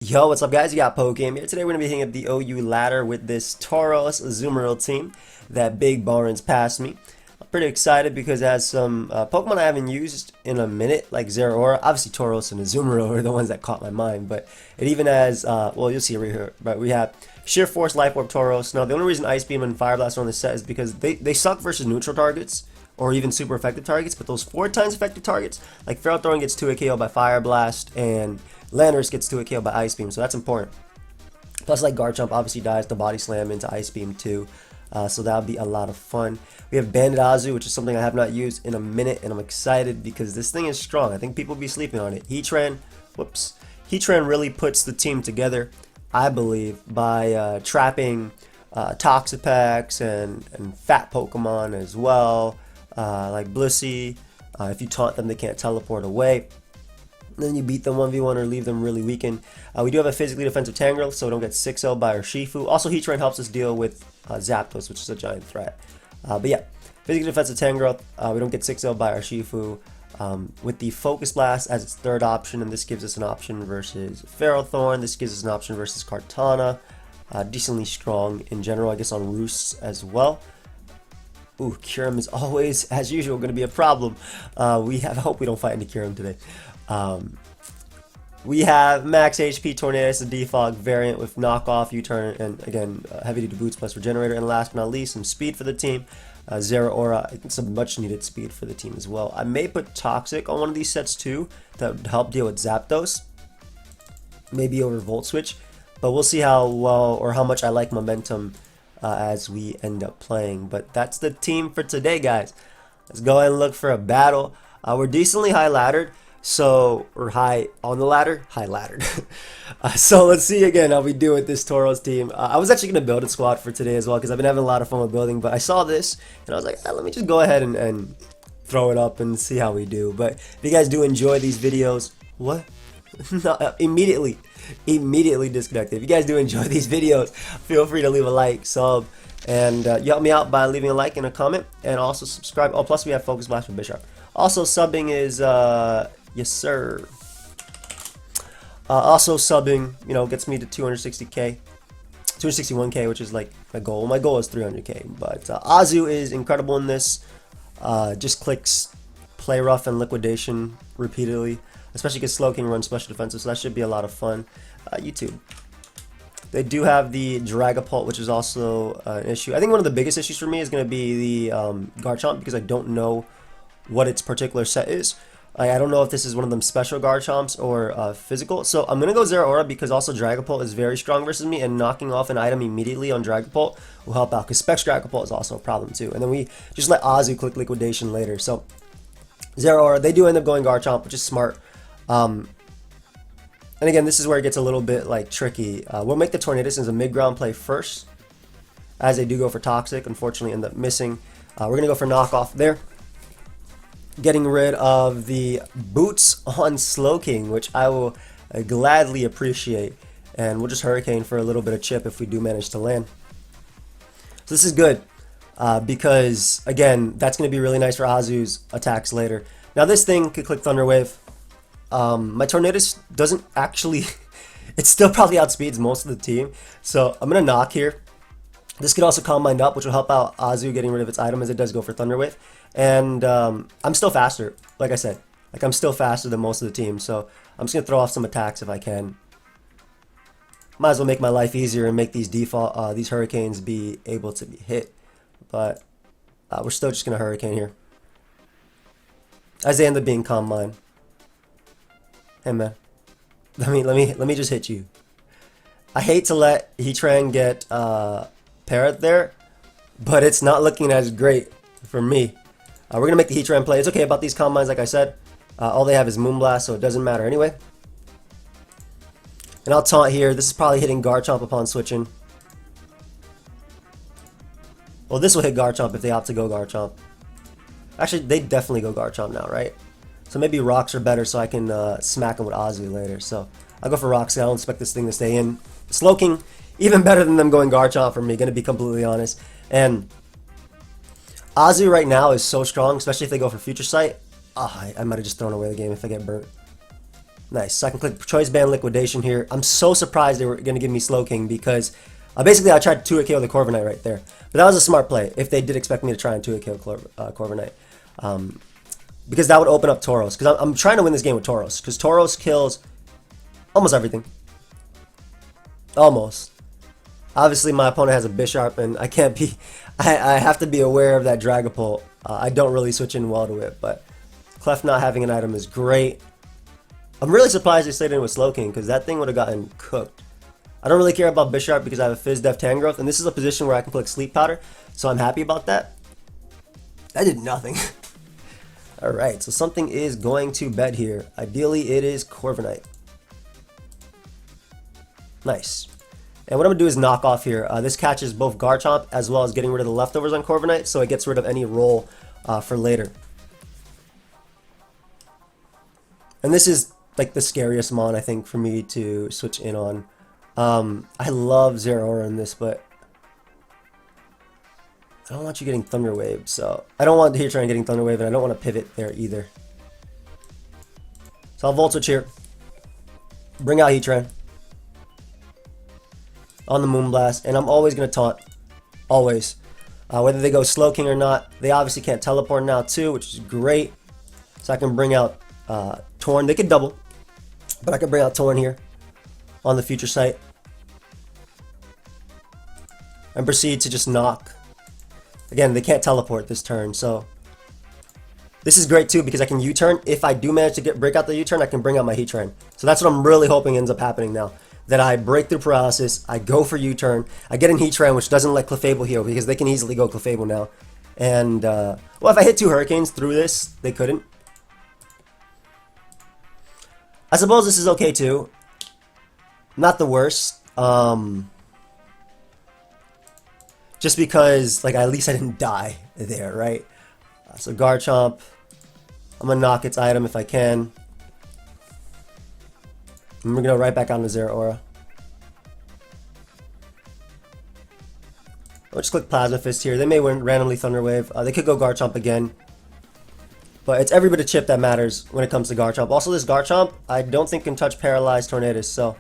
Yo, what's up guys? You got Pokeaim here. Today we're going to be hitting up the OU ladder with this Tauros Azumarill team that Big Barnes passed me. I'm pretty excited because it has some Pokemon I haven't used in a minute, like Zeraora. Obviously Tauros and Azumarill are the ones that caught my mind, but it even has, well you'll see it right here, but we have Sheer Force, Life Orb, Tauros. Now the only reason Ice Beam and Fire Blast are on this set is because they suck versus neutral targets, or even super effective targets, but those 4 times effective targets, like Feral Thorn gets 2 KO by Fire Blast, and Landorus gets 2 KO by Ice Beam, so that's important. Plus, like Garchomp obviously dies to Body Slam into Ice Beam too, so that'll be a lot of fun. We have Bandit Azu, which is something I have not used in a minute, and I'm excited because this thing is strong. I think people will be sleeping on it. Heatran really puts the team together, I believe, by trapping Toxapex and fat Pokemon as well. Like Blissey, if you taunt them, they can't teleport away. Then you beat them 1v1 or leave them really weakened. We do have a physically defensive Tangrowth, so we don't get 6-0 by our Shifu. Also, Heatran helps us deal with Zapdos, which is a giant threat. But yeah, physically defensive Tangrowth, we don't get 6-0 by our Shifu. With the Focus Blast as its third option, and this gives us an option versus Feral Thorn. This gives us an option versus Kartana. Decently strong in general, I guess, on Roosts as well. Ooh, Kyurem is always, as usual, going to be a problem. I hope we don't fight into Kyurem today. We have Max HP Tornadus, the Defog variant with Knockoff, U-Turn, and again, Heavy Duty Boots plus Regenerator. And last but not least, some speed for the team. Zeraora, I think some much needed speed for the team as well. I may put Toxic on one of these sets too to help deal with Zapdos. Maybe over Volt Switch. But we'll see how well or how much I like Momentum as we end up playing. But that's the team for today, guys. Let's go ahead and look for a battle. We're decently high laddered, so we're high on the ladder, high laddered. So let's see again how we do with this Tauros team. I was actually going to build a squad for today as well because I've been having a lot of fun with building, but I saw this and I was like, let me just go ahead and throw it up and see how we do. But if you guys do enjoy these videos, what? No, immediately disconnected. If you guys do enjoy these videos, feel free to leave a like, sub, and you help me out by leaving a like and a comment, and also subscribe. Oh, plus we have Focus Blast for Bisharp. Also, subbing is yes sir. Also subbing, you know, gets me to 260k, 261k, which is like my goal. My goal is 300k, but Azu is incredible in this. Just clicks Play Rough and Liquidation repeatedly. Especially because Slowking runs special defensive, so that should be a lot of fun. YouTube. They do have the Dragapult, which is also an issue. I think one of the biggest issues for me is going to be the Garchomp, because I don't know what its particular set is. I don't know if this is one of them special Garchomps or physical. So I'm going to go Zeraora because also Dragapult is very strong versus me, and knocking off an item immediately on Dragapult will help out, because Specs Dragapult is also a problem too. And then we just let Azu click Liquidation later. So Zeraora, they do end up going Garchomp, which is smart. And again, this is where it gets a little bit like tricky. We'll make the Tornadus as a mid-ground play first, as they do go for Toxic. Unfortunately, end up missing. We're gonna go for Knockoff there, getting rid of the Boots on Slowking, which I will gladly appreciate, and we'll just Hurricane for a little bit of chip if we do manage to land. So this is good because again, that's gonna be really nice for Azu's attacks later. Now this thing could click Thunder Wave. My Tornadus doesn't actually, it still probably outspeeds most of the team, so I'm going to knock here. This could also Calm Mind up, which will help out Azu getting rid of its item, as it does go for Thunder Wave. And I'm still faster, like I said. Like, I'm still faster than most of the team, so I'm just going to throw off some attacks if I can. Might as well make my life easier and make these default, these Hurricanes be able to be hit. But we're still just going to Hurricane here, as they end up being Calm Mind. Hey man, let me just hit you. I hate to let Heatran get Parrot there, but it's not looking as great for me. We're gonna make the Heatran play. It's okay about these Calm Minds, like I said. All they have is Moonblast, so it doesn't matter anyway. And I'll taunt here. This is probably hitting Garchomp upon switching. Well, this will hit Garchomp if they opt to go Garchomp. Actually, they definitely go Garchomp now, right? So maybe Rocks are better, so I can smack them with Azu later. So I'll go for Rocks. I don't expect this thing to stay in. Slowking, even better than them going Garchomp for me, gonna be completely honest. And Azu right now is so strong, especially if they go for Future Sight. I might have just thrown away the game if I get burnt. Nice. So I can click Choice Band Liquidation here. I'm so surprised they were going to give me Slowking because basically I tried to 2-hit KO the Corviknight right there. But that was a smart play if they did expect me to try and 2-hit KO Corviknight. Because that would open up Tauros. Because I'm trying to win this game with Tauros. Because Tauros kills almost everything. Almost. Obviously my opponent has a Bisharp and I can't be... I have to be aware of that Dragapult. I don't really switch in well to it. But Clef not having an item is great. I'm really surprised they stayed in with Slowking because that thing would have gotten cooked. I don't really care about Bisharp because I have a Fizz Def Tangrowth, and this is a position where I can click Sleep Powder, so I'm happy about that. That did nothing. Alright, so something is going to bed here. Ideally, it is Corviknight. Nice. And what I'm going to do is knock off here. This catches both Garchomp as well as getting rid of the leftovers on Corviknight, so it gets rid of any roll for later. And this is like the scariest mon, I think, for me to switch in on. I love Zeraora in this, but I don't want you getting Thunder Wave, so I don't want Heatran getting Thunder Wave, and I don't want to pivot there either. So I'll Volt Switch here. Bring out Heatran on the Moonblast, and I'm always going to taunt. Always. Whether they go Slowking or not, they obviously can't teleport now too, which is great. So I can bring out Torn. They could double, but I could bring out Torn here on the Future Sight and proceed to just knock. Again, they can't teleport this turn, so this is great too because I can U-turn. If I do manage to break out the U-turn, I can bring out my Heatran. So that's what I'm really hoping ends up happening now. That I break through paralysis, I go for U-turn, I get in Heatran, which doesn't let Clefable heal because they can easily go Clefable now. And, well, if I hit 2 Hurricanes through this, they couldn't. I suppose this is okay too. Not the worst. Just because, like, at least I didn't die there, right? So Garchomp, I'm going to knock its item if I can. And we're going to go right back on to Zeraora. I'll just click Plasma Fist here. They may win randomly Thunder Wave. They could go Garchomp again. But it's every bit of chip that matters when it comes to Garchomp. Also, this Garchomp, I don't think can touch Paralyzed Tornadus, so...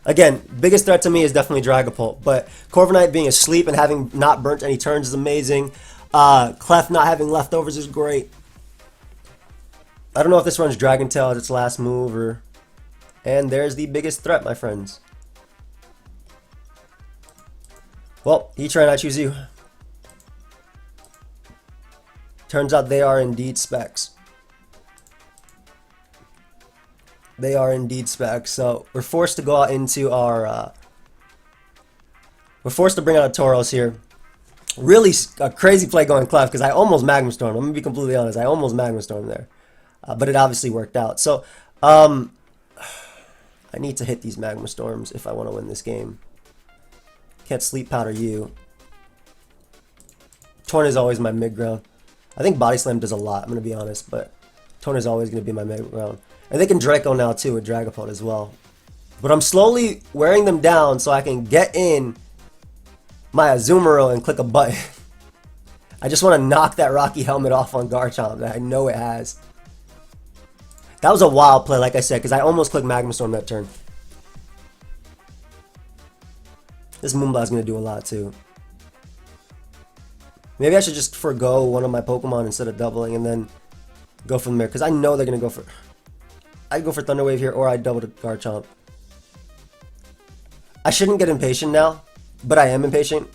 Again, biggest threat to me is definitely Dragapult, but Corviknight being asleep and having not burnt any turns is amazing. Clef not having leftovers is great. I don't know if this runs Dragon Tail as its last move or... And there's the biggest threat, my friends. Well, Heatran, I choose you. Turns out they are indeed specs. They are indeed specs, so we're forced to go out into our... we're forced to bring out a Tauros here. Really a crazy play going Clef, because I almost Magma Storm. I'm going to be completely honest. I almost Magma Storm there. But it obviously worked out. So, I need to hit these Magma Storms if I want to win this game. Can't Sleep Powder you. Torn is always my mid-ground. I think Body Slam does a lot, I'm going to be honest, but Torn is always going to be my mid-ground. And they can Draco now too with Dragapult as well. But I'm slowly wearing them down so I can get in my Azumarill and click a button. I just want to knock that Rocky Helmet off on Garchomp that I know it has. That was a wild play, like I said, because I almost clicked Magma Storm that turn. This Moonblast is going to do a lot too. Maybe I should just forgo one of my Pokemon instead of doubling and then go from there, because I know they're going to go for... I'd go for Thunder Wave here, or I'd double to Garchomp. I shouldn't get impatient now, but I am impatient.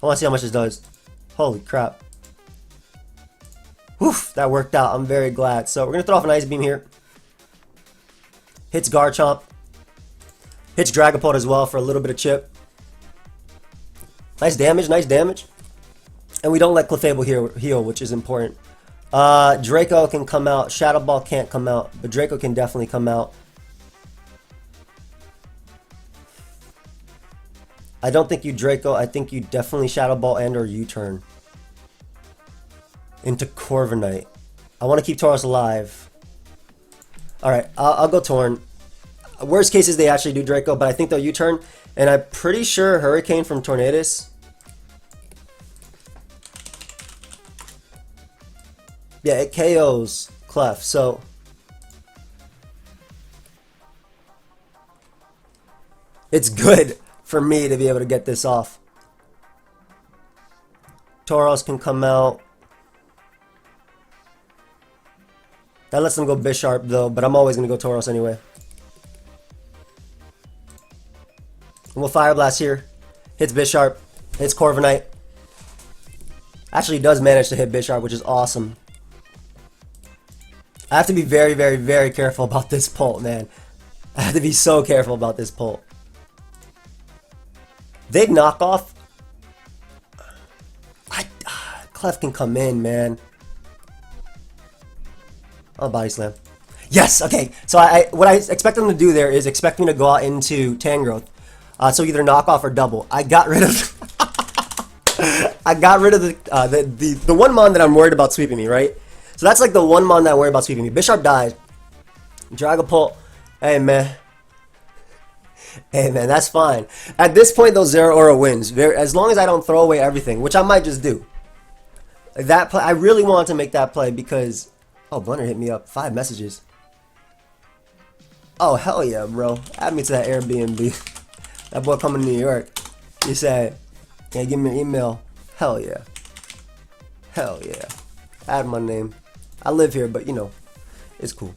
I want to see how much this does. Holy crap. Woof, that worked out. I'm very glad. So we're going to throw off an Ice Beam here. Hits Garchomp. Hits Dragapult as well for a little bit of chip. Nice damage, nice damage. And we don't let Clefable heal, which is important. Draco can come out. Shadow Ball can't come out, but Draco can definitely come out. I don't think you Draco. I think you definitely Shadow Ball and or U-turn into Corviknight. I want to keep Tauros alive. Alright, I'll go Torn. Worst case is they actually do Draco, but I think they'll U-turn. And I'm pretty sure Hurricane from Tornadus. Yeah, it KOs Clef, so It's good for me to be able to get this off. Tauros can come out. That lets them go Bisharp though, but I'm always going to go Tauros anyway. And we'll Fire Blast here. Hits Bisharp. Hits Corviknight. Actually does manage to hit Bisharp, which is awesome. I have to be very, very, very careful about this Pult, man. I have to be so careful about this Pult. They'd knock off. Clef can come in, man. Oh, Body Slam. Yes, okay. So what I expect them to do there is expect me to go out into Tangrowth. So either knock off or double. I got rid of the one mon that I'm worried about sweeping me, right? So that's like the one mon that I'm worried about sweeping me. Bisharp dies. Dragapult. Hey man. Hey man, that's fine. At this point though, Zero Aura wins. As long as I don't throw away everything, which I might just do. That play, I really wanted to make that play because... Oh, Blunter hit me up. 5 messages. Oh, hell yeah, bro. Add me to that Airbnb. That boy coming to New York. He said, can you give me an email? Hell yeah. Hell yeah. Add my name. I live here, but you know, it's cool.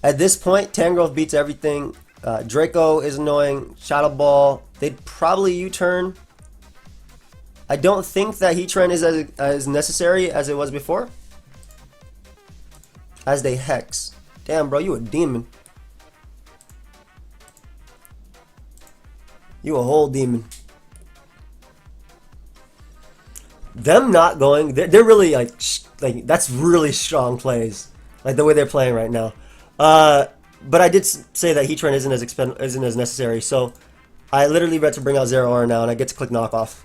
At this point, Tangrowth beats everything. Draco is annoying. Shadow Ball. They'd probably U-turn. I don't think that Heatran is as necessary as it was before. As they Hex. Damn, bro, you a demon. You a whole demon. Them not going, they're really like that's really strong plays. Like the way they're playing right now. But I did say that Heatran isn't as necessary, so I literally read to bring out Zero Aura now, and I get to click knockoff.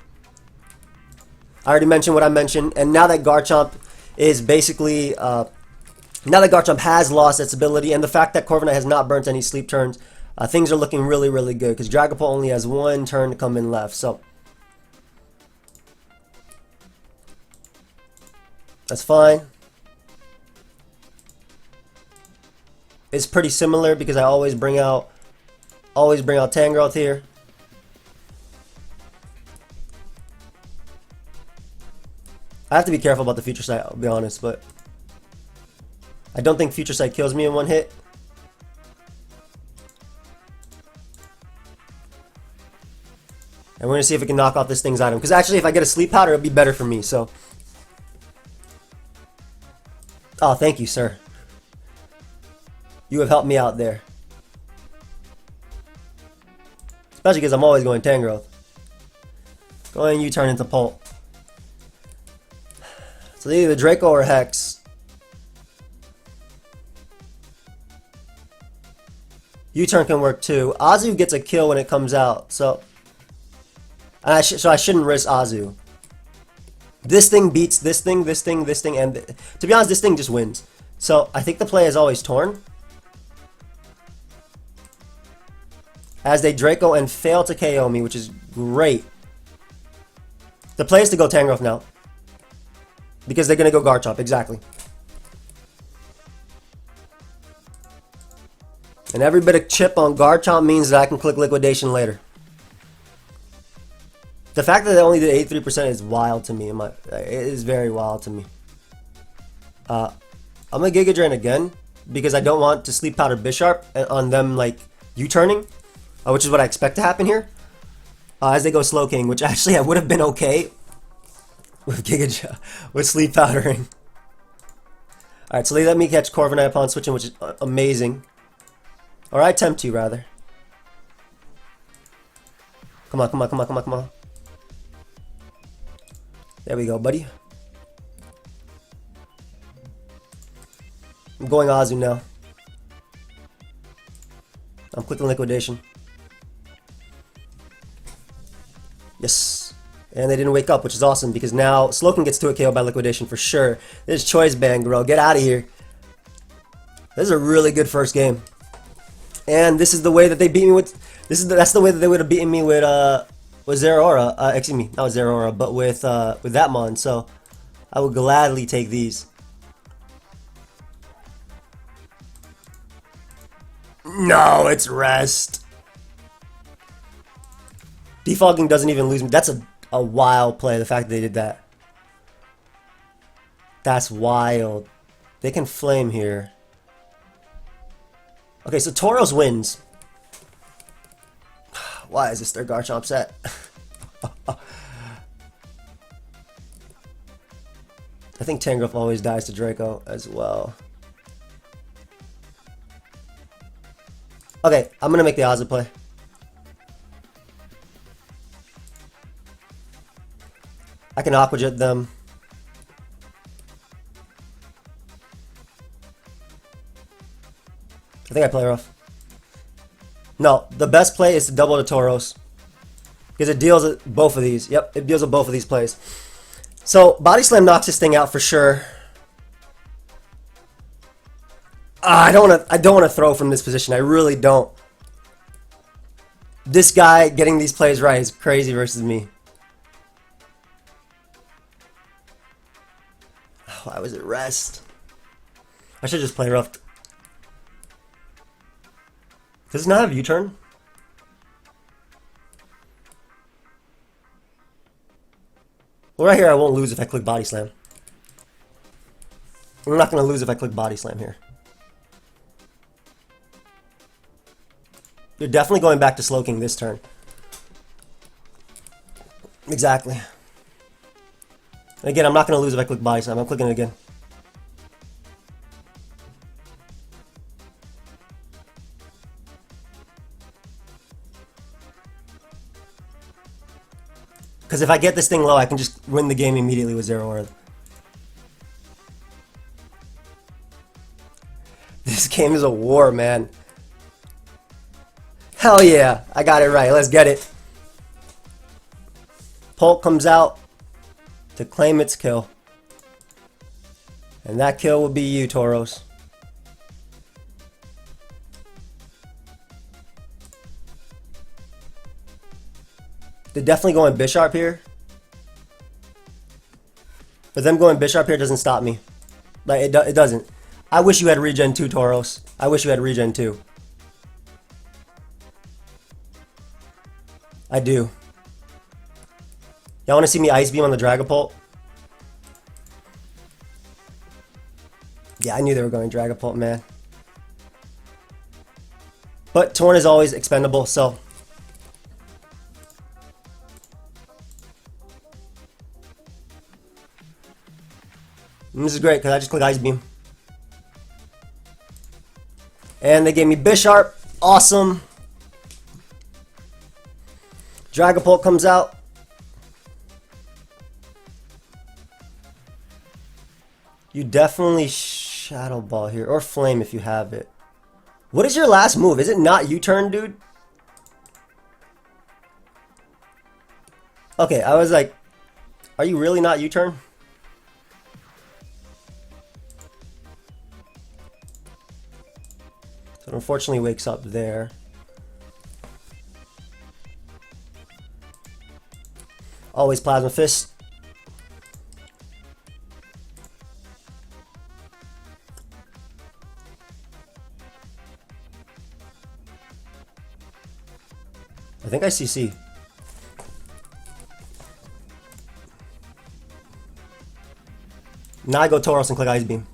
I already mentioned what I mentioned, and now that Garchomp is basically, now that Garchomp has lost its ability, and the fact that Corviknight has not burnt any sleep turns, things are looking really, really good, because Dragapult only has 1 turn to come in left, so that's fine. It's pretty similar because I always bring out Tangrowth here. I have to be careful about the Future Sight, I'll be honest, but I don't think Future Sight kills me in 1 hit. And we're going to see if we can knock off this thing's item. Because actually, if I get a Sleep Powder, it'll be better for me, so. Oh, thank you, sir. You have helped me out there. Especially because I'm always going Tangrowth. Go ahead and U-turn into Pult. So either Draco or Hex. U-turn can work too. Azu gets a kill when it comes out, so I shouldn't risk Azu. This thing beats this thing, this thing, this thing, and to be honest, this thing just wins. So I think the play is always Torn. As they Draco and fail to KO me, which is great. The play is to go Tangrowth now. Because they're going to go Garchomp, exactly. And every bit of chip on Garchomp means that I can click Liquidation later. The fact that they only did 83% is wild to me. It is very wild to me. I'm going to Giga Drain again. Because I don't want to Sleep Powder Bisharp on them like U-turning. Which is what I expect to happen here. As they go Slowking, which actually I would have been okay with Sleep Powdering. Alright, so they let me catch Corviknight upon switching, which is amazing. Or I attempt to, rather. Come on, come on, come on, come on, come on. There we go, buddy. I'm going Azu now. I'm clicking Liquidation. Yes. And they didn't wake up, which is awesome, because now Slowking gets to a KO by Liquidation for sure. This is Choice Band, bro. Get out of here. This is a really good first game. And this is the way that they beat me with... That's the way that they would have beaten me with Zero Aura. Excuse me, not Zero Aura, but with that mon. So I would gladly take these. No, it's rest. Defogging doesn't even lose me. That's a wild play, the fact that they did that. That's wild. They can flame here. Okay, so Tauros wins. Why is this their Garchomp set? I think Tangrowth always dies to Draco as well. Okay, I'm gonna make the Azu play. I can Aqua Jet them. I think I play rough. No, the best play is to double the Tauros. Because it deals with both of these. Yep, it deals with both of these plays. So, Body Slam knocks this thing out for sure. I don't want to throw from this position. I really don't. This guy getting these plays right is crazy versus me. Why was it rest? I should just play rough. Does it not have U-turn? Well, right here I won't lose if I click Body Slam. I'm not going to lose if I click Body Slam here. You're definitely going back to Slowking this turn. Exactly. And again, I'm not going to lose if I click Body Slam. I'm clicking it again. Because if I get this thing low, I can just win the game immediately with Zero Earth. This game is a war, man. Hell yeah, I got it right. Let's get it. Polk comes out to claim its kill. And that kill will be you, Tauros. They're definitely going Bisharp here. But them going Bisharp here doesn't stop me. Like, it doesn't. I wish you had Regen 2, Tauros. I wish you had Regen 2. I do. Y'all want to see me Ice Beam on the Dragapult? Yeah, I knew they were going Dragapult, man. But Torn is always expendable, so... And this is great, because I just click Ice Beam. And they gave me Bisharp. Awesome. Dragapult comes out. You definitely Shadow Ball here. Or Flame if you have it. What is your last move? Is it not U-turn, dude? Okay, I was like, are you really not U-turn? So it unfortunately wakes up there. Always Plasma Fist. I think I CC. Now I go Tauros and click Ice Beam.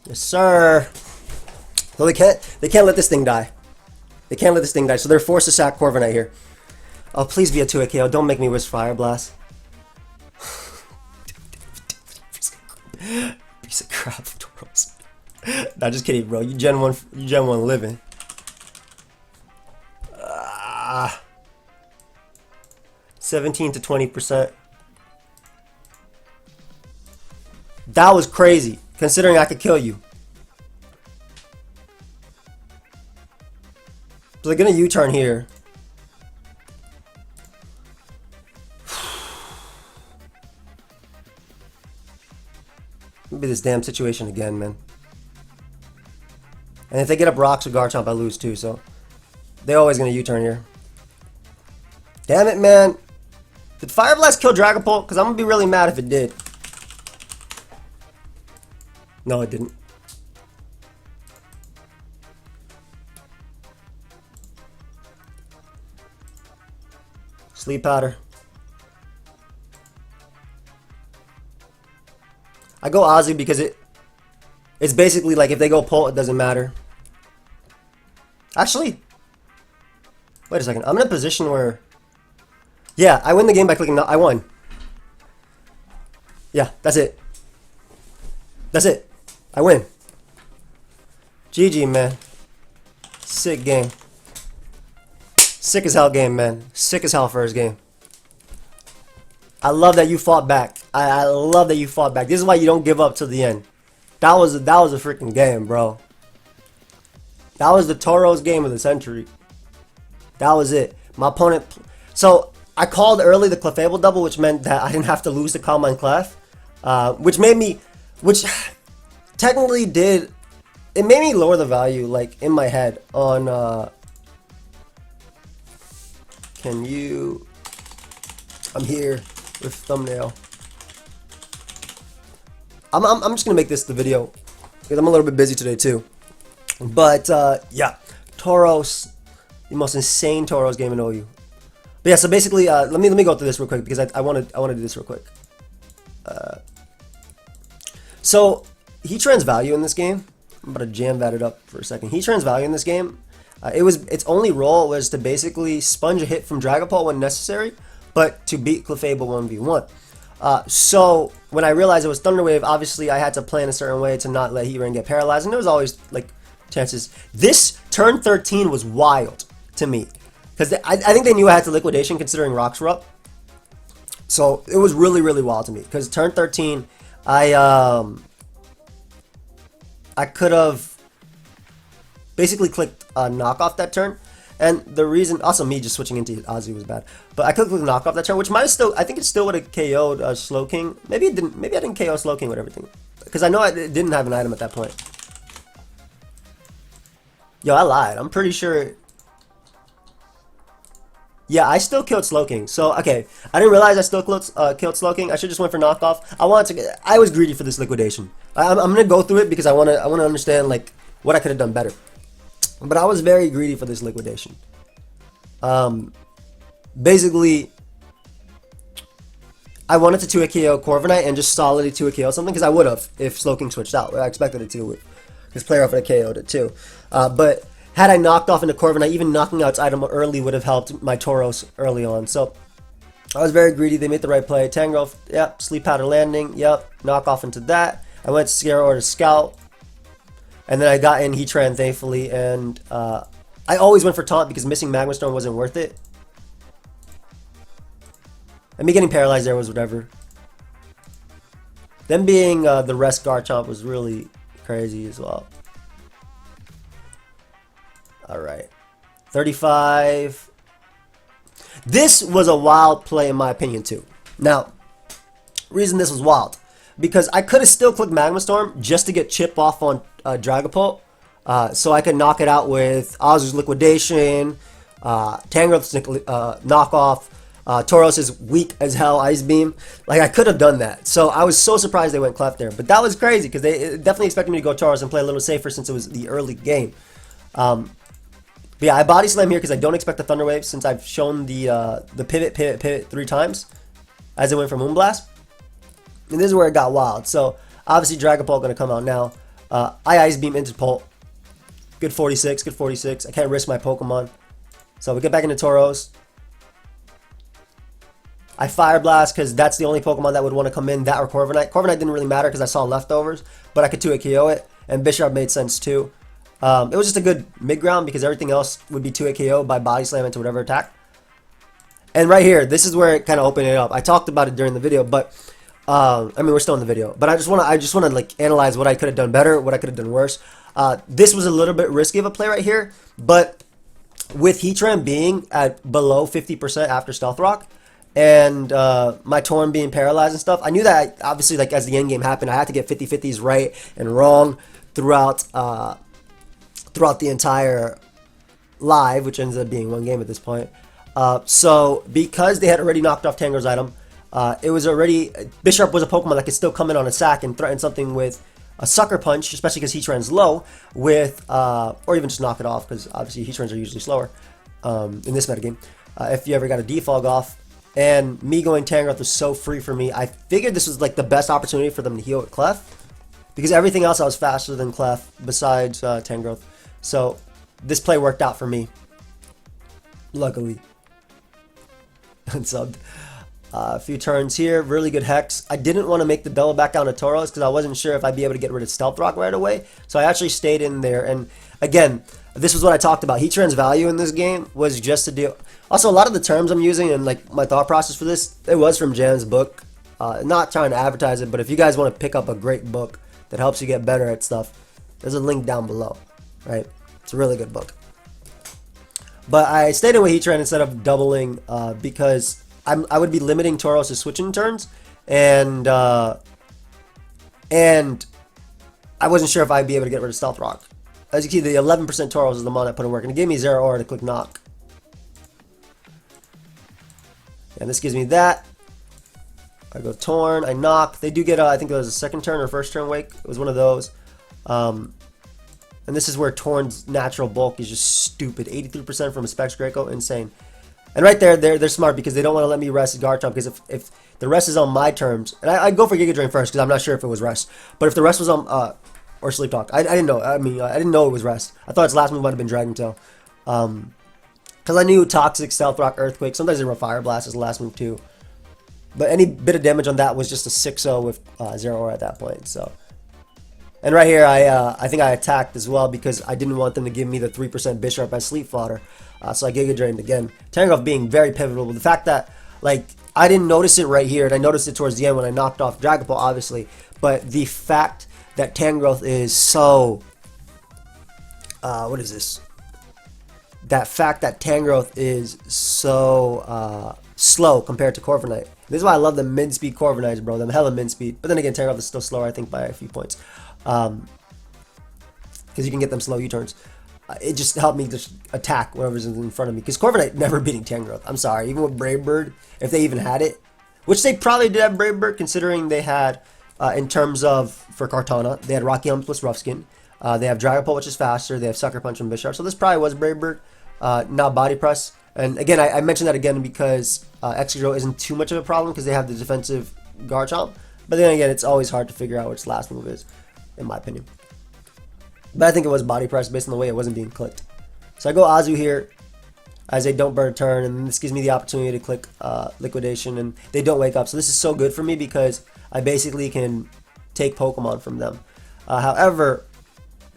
Yes, sir. No, they can't let this thing die. They can't let this thing die, so they're forced to sack Corviknight here. Oh, please be a 2-hit KO. Don't make me wish Fire Blast. Piece of crap, Tauros. Nah, just kidding, bro. You Gen 1 living. 17 to 20%. That was crazy, considering I could kill you. So they're gonna U-turn here. Maybe this damn situation again, man. And if they get up rocks with Garchomp, I lose too, so they're always gonna U-turn here. Damn it, man. Did Fire Blast kill Dragapult? Because I'm gonna be really mad if it did. No, it didn't. Sleep powder. I go Ozzy because it's basically like if they go Pult, it doesn't matter. Actually, wait a second. I'm in a position where, yeah, I win the game by clicking. I won. Yeah, that's it. That's it. I win. GG, man. Sick game. Sick as hell game, man. Sick as hell first game. I love that you fought back. I love that you fought back. This is why you don't give up to the end. That was a freaking game, bro. That was the Tauros game of the century. That was it. My opponent. So I called early the Clefable double, which meant that I didn't have to lose the Calm Mind Clef, which technically did. It made me lower the value, like in my head on. Can you? I'm here with thumbnail. I'm just gonna make this the video because I'm a little bit busy today too. But yeah, Tauros, the most insane Tauros game in OU. But yeah, so basically, let me go through this real quick because I want to do this real quick. So Heatran's value in this game. I'm about to jam that up for a second. Heatran's value in this game. Its only role was to basically sponge a hit from Dragapult when necessary, but to beat Clefable 1v1. So when I realized it was Thunder Wave, obviously I had to plan a certain way to not let Heatran get paralyzed, and there was always like chances. This turn 13 was wild to me because I think they knew I had to liquidation considering rocks were up. So it was really, really wild to me because turn 13, I could have basically clicked knock off that turn. And the reason, also me just switching into Ozzy was bad, but I could click knock off that turn, which might have still, I think it still would have KO'd Slowking. Maybe it didn't. Maybe I didn't KO Slowking with everything, because I know it didn't have an item at that point. Yo, I lied. I'm pretty sure. Yeah, I still killed Slowking. So okay, I didn't realize I still killed Slowking. I should just went for knockoff. I was greedy for this liquidation. I'm gonna go through it because I wanna understand like what I could have done better. But I was very greedy for this liquidation. Basically, I wanted to 2-hit KO Corviknight and just solidly 2-hit KO something, because I would have if Slowking switched out. I expected it to with his player off and KO'd it too. But had I knocked off into Corviknight, even knocking out its item early would have helped my Tauros early on. So I was very greedy. They made the right play. Tangrowth, yep. Sleep Powder landing, yep. Knock off into that. I went to Scarrow to Scout. And then I got in Heatran, thankfully, and I always went for Taunt because missing Magma Storm wasn't worth it. And me getting paralyzed there was whatever. Them being the rest Garchomp was really crazy as well. Alright. 35. This was a wild play in my opinion too. Now, reason this was wild, because I could have still clicked Magma Storm just to get chip off on Dragapult, so I could knock it out with Azu's Liquidation, Tangrowth's knockoff, Tauros is weak as hell, Ice Beam. Like, I could have done that. So I was so surprised they went Clef there. But that was crazy because they definitely expected me to go Tauros and play a little safer since it was the early game. But yeah, I Body Slam here because I don't expect the Thunder Wave since I've shown the pivot 3 times as it went for Moonblast. And this is where it got wild. So obviously Dragapult going to come out now. I Ice Beam into Pult. Good 46, good 46. I can't risk my Pokemon. So we get back into Tauros. I Fire Blast because that's the only Pokemon that would want to come in, that or Corviknight. Corviknight didn't really matter because I saw leftovers, but I could 2-hit KO it, and Bisharp made sense too. It was just a good mid-ground because everything else would be 2-hit KO by Body Slam into whatever attack. And right here, this is where it kind of opened it up. I talked about it during the video, but I mean, we're still in the video, but I just want to like analyze what I could have done better, what I could have done worse. This was a little bit risky of a play right here, but with Heatran being at below 50% after Stealth Rock, and my Torn being paralyzed and stuff, I knew that obviously, like, as the end game happened, I had to get 50-50s right and wrong throughout the entire live, which ends up being one game at this point. So because they had already knocked off Tangrowth's item, it was already, Bisharp was a Pokemon that could still come in on a sack and threaten something with a Sucker Punch, especially because Heatran's low, with or even just knock it off because obviously Heatrans are usually slower in this metagame. if you ever got a defog off. And me going Tangrowth was so free for me. I figured this was like the best opportunity for them to heal with Clef, because everything else I was faster than Clef besides Tangrowth. So this play worked out for me, luckily. Unsubbed. A few turns here, really good Hex. I didn't want to make the double back down to Tauros because I wasn't sure if I'd be able to get rid of Stealth Rock right away. So I actually stayed in there. And again, this was what I talked about. Heatran's value in this game was just to deal. Also, a lot of the terms I'm using and like my thought process for this, it was from Jan's book. Not trying to advertise it, but if you guys want to pick up a great book that helps you get better at stuff, there's a link down below, right? It's a really good book. But I stayed in with Heatran instead of doubling because I would be limiting Tauros' switching turns, and I wasn't sure if I'd be able to get rid of Stealth Rock. As you can see, the 11% Tauros is the mon I put in work, and it gave me 0 aura to click knock. And this gives me that. I go Torn, I knock. They do get, I think it was a second turn or first turn wake. It was one of those. And this is where Torn's natural bulk is just stupid. 83% from a Specs Greco, insane. And right there, they're smart because they don't want to let me rest Garchomp, because if the rest is on my terms, and I'd go for Giga Drain first because I'm not sure if it was rest. But if the rest was on, or Sleep Talk, I didn't know. I mean, I didn't know it was rest. I thought its last move might have been Dragon Tail. Because I knew Toxic, Stealth Rock, Earthquake. Sometimes they run Fire Blast as the last move too. But any bit of damage on that was just a 6-0 with 0 aura at that point. So, and right here, I think I attacked as well because I didn't want them to give me the 3% Bisharp as Sleep Fodder. So I Giga Drained again. Tangrowth being very pivotal. But the fact that, like, I didn't notice it right here, and I noticed it towards the end when I knocked off Dragapult, obviously. But the fact that Tangrowth is so... what is this? That fact that Tangrowth is so slow compared to Corviknight. This is why I love the mid-speed Corviknights, bro. Them hella mid-speed. But then again, Tangrowth is still slower, I think, by a few points. Because you can get them slow U-turns. It just helped me just attack whatever's in front of me. Because Corviknight never beating Tangrowth. I'm sorry. Even with Brave Bird, if they even had it. Which they probably did have Brave Bird, considering they had, in terms of, for Kartana, they had Rocky Helm plus Rough Skin. They have Dragapult, which is faster. They have Sucker Punch and Bisharp. So this probably was Brave Bird, not Body Press. And again, I mentioned that again because Excadrill isn't too much of a problem because they have the defensive Garchomp. But then again, it's always hard to figure out which last move is, in my opinion. But I think it was Body Press based on the way it wasn't being clicked. So I go Azu here as they don't burn a turn, and this gives me the opportunity to click Liquidation, and they don't wake up. So this is so good for me because I basically can take Pokemon from them. However,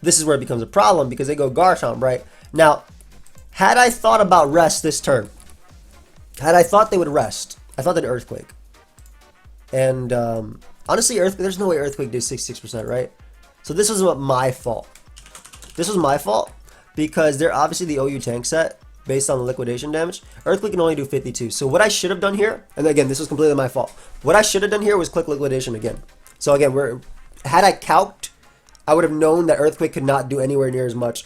this is where it becomes a problem because they go Garchomp, right? Now, had I thought about rest this turn, had I thought they would rest, I thought they'd Earthquake. And honestly, there's no way Earthquake did 66%, right? So this was my fault. This was my fault because they're obviously the OU tank set based on the liquidation damage. Earthquake can only do 52. So what I should have done here, and again, this was completely my fault. What I should have done here was click liquidation again. So again, had I calced, I would have known that Earthquake could not do anywhere near as much.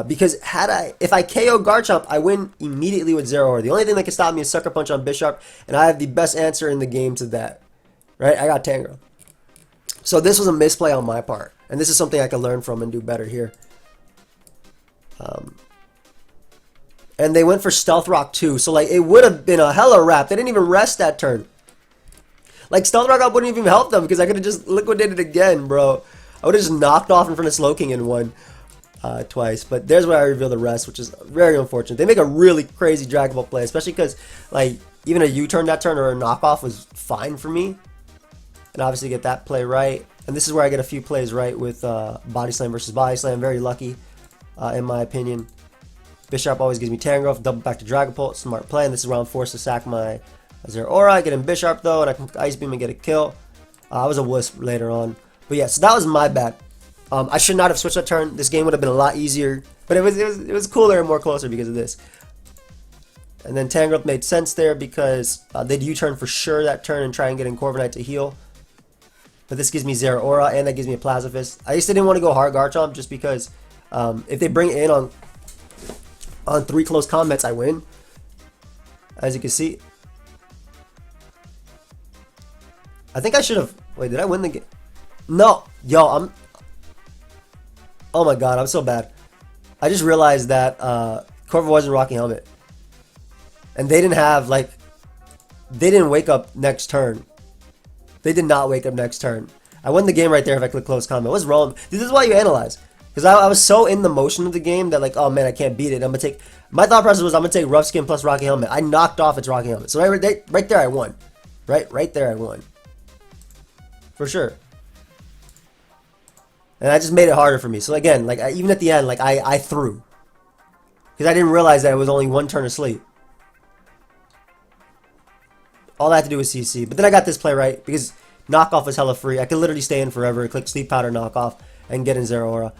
Because if I KO Garchomp, I win immediately with 0 aura. The only thing that can stop me is Sucker Punch on Bisharp, and I have the best answer in the game to that. Right? I got Tangrowth. So this was a misplay on my part. And this is something I can learn from and do better here. And they went for Stealth Rock too. So like it would have been a hella wrap. They didn't even rest that turn. Like Stealth Rock wouldn't even help them because I could have just liquidated again, bro. I would have just knocked off in front of Slowking and won twice. But there's where I reveal the rest, which is very unfortunate. They make a really crazy Dragon Ball play, especially because like even a U-turn that turn or a knockoff was fine for me. And obviously get that play right. And this is where I get a few plays right with Body Slam versus Body Slam. Very lucky, in my opinion. Bisharp always gives me Tangrowth. Double back to Dragapult. Smart play. And this is where I'm forced to sack my 0 aura. I get in Bisharp though, and I can Ice Beam and get a kill. I was a wuss later on. But yeah, so that was my bad. I should not have switched that turn. This game would have been a lot easier. But it was cooler and more closer because of this. And then Tangrowth made sense there because they'd U-turn for sure that turn and try and get in Corviknight to heal. But this gives me 0 aura, and that gives me a Plasma Fist. I used to didn't want to go hard Garchomp just because if they bring it in on 3 close combats, I win. As you can see. I think I should have... Wait, did I win the game? No! Yo, oh my god, I'm so bad. I just realized that Corviknight wasn't rocking helmet. And they didn't have, like, they didn't wake up next turn. They did not wake up next turn. I won the game right there if I click close combat. What's wrong? This is why you analyze. Because I was so in the motion of the game that, like, oh man, I can't beat it. I'm going to take, my thought process was I'm going to take Rough Skin plus Rocky Helmet. I knocked off its Rocky Helmet. So right there I won. Right there I won. For sure. And I just made it harder for me. So again, like, even at the end, like, I threw. Because I didn't realize that it was only one turn of sleep. All I had to do was CC. But then I got this play right, because knockoff was hella free. I could literally stay in forever, click Sleep Powder knockoff, and get in Zeraora.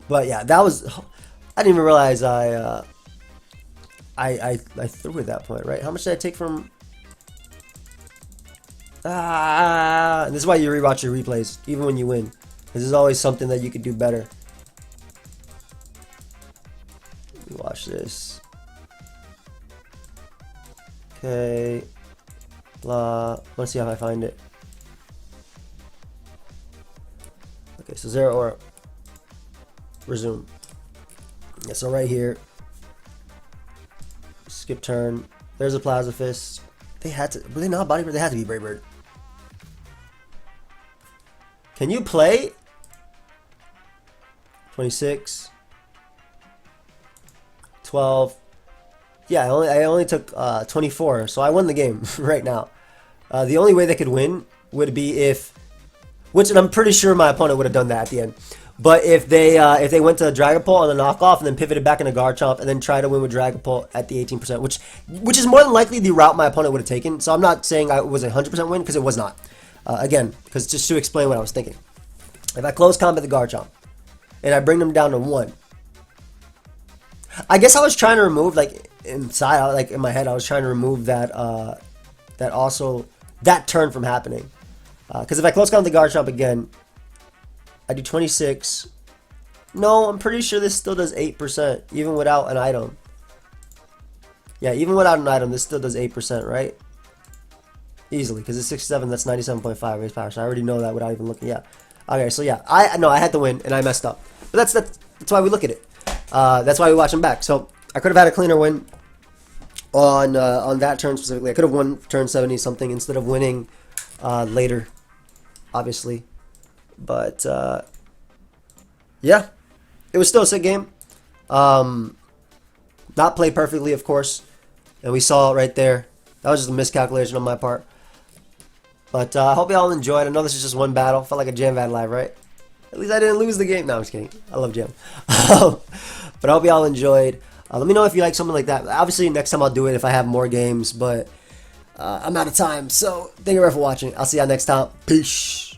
But yeah, that was... I didn't even realize I threw at that point, right? How much did I take from... And this is why you rewatch your replays, even when you win. Because there's always something that you could do better. Watch this. Okay. Blah. Let's see how I find it. Okay, so Zeraora. Resume. Yeah, so right here. Skip turn. There's a Plasma Fist. They had to. Were they not Body Bird? They had to be Brave Bird. Can you play? 26. 12. Yeah, I only took 24, so I won the game right now. The only way they could win would be if, which, and I'm pretty sure my opponent would have done that at the end. But if they went to Dragapult on the knockoff and then pivoted back into Garchomp and then tried to win with Dragapult at the 18%, which is more than likely the route my opponent would have taken. So I'm not saying I was a 100% win, because it was not. Again, because just to explain what I was thinking. If I close combat the Garchomp and I bring them down to 1, I guess I was trying to remove, like, inside, like in my head, I was trying to remove that that turn from happening. Because if I close combat the Garchomp again, I do 26. No, I'm pretty sure this still does 8%, even without an item. Yeah, even without an item, this still does 8%, right? Easily, because it's 67, that's 97.5 raise power, so I already know that without even looking. Yeah. Okay, so yeah, I had to win, and I messed up. But that's why we look at it. That's why we watch them back. So I could have had a cleaner win on that turn specifically. I could have won turn 70 something instead of winning later, obviously. But yeah, it was still a sick game. Not played perfectly, of course, and we saw it right there. That was just a miscalculation on my part. But I hope y'all enjoyed. I know this is just one battle. Felt like a Jam Vad live, right? At least I didn't lose the game. No, I'm just kidding. I love Jam. But I hope y'all enjoyed. Let me know if you like something like that. Obviously, next time I'll do it if I have more games. But I'm out of time. So thank you for watching. I'll see y'all next time. Peace.